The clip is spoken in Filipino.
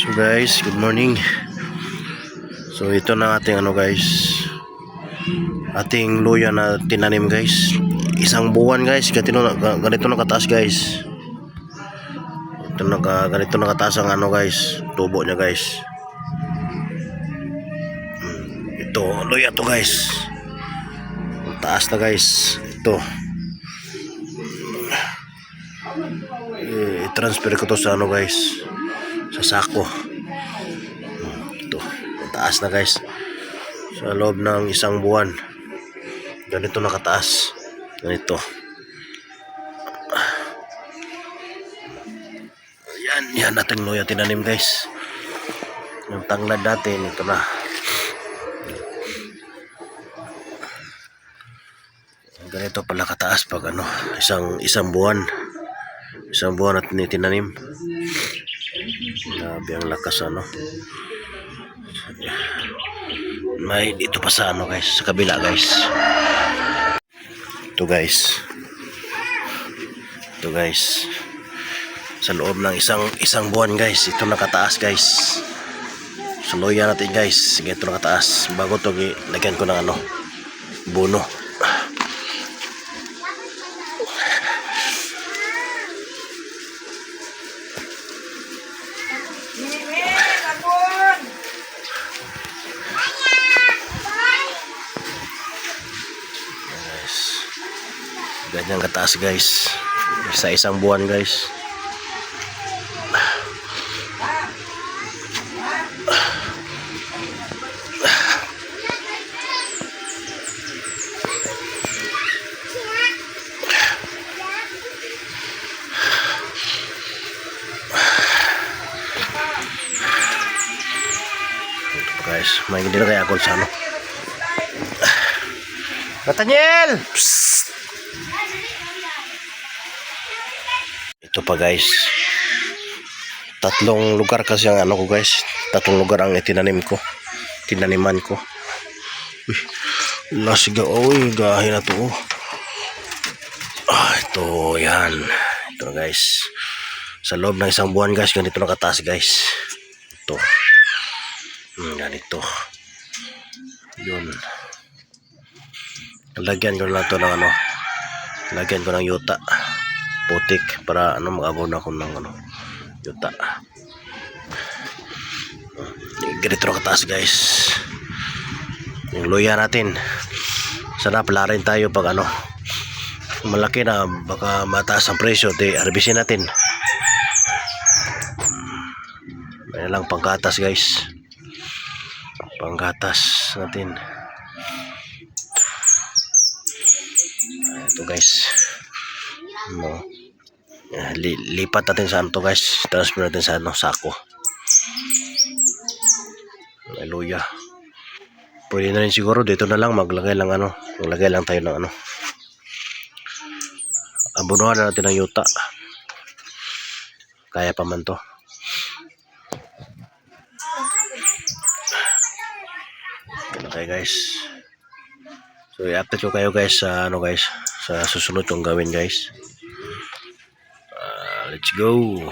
So guys, good morning. So ito na ating guys, ating luya na tinanim guys. Isang buwan guys, ganito na kataas guys. Ganito na kataas ang guys, tubo niya guys. Ito, luya to guys. Taas na guys. Ito. I-transfer ko to sa guys, sa sako. Ito, taas na guys. Sa loob ng isang buwan, ganito nakataas. Ganito. Yan natin luya tinanim guys. Yung tanglad natin, ito na. Ganito pala kataas pag isang buwan. Isang buwan natin tinanim. Grabe ang lakas May dito pa sa guys, sa kabila guys. Ito guys. Sa loob ng isang buwan guys, ito nakataas guys. Sa luya natin guys, ito nakataas. Bago to lagyan ko ng buno. Ganyan kataas guys, sa isang buwan guys. Ito guys, may hindi na kaya ako sa Nathaniel! Psst! Ito pa guys, tatlong lugar kasi ang ko guys, tatlong lugar ang tinaniman ko. Uy, lasiga, gahin na to. Ito, yan. Ito guys, sa loob ng isang buwan guys, ganito nakataas guys. Ito, ganito. Yun. Lagyan ko na ito ng lagyan ko ng yuta, putik, para mag-abon ako ng yuta. Ganito na kataas guys yung luya natin. Sana pala rin tayo pag malaki na, baka mataas ang presyo, harbisin natin. May lang panggatas guys, panggatas natin. Ito guys, lipat natin sa guys, transfer natin sa sako. Hallelujah. Pwede na rin siguro dito na lang maglagay lang tayo ng abunuhan na natin ng yuta. Kaya pa man to. Okay guys, so i-update ko kayo guys sa guys, sa susunod kong gawin guys. Let's go.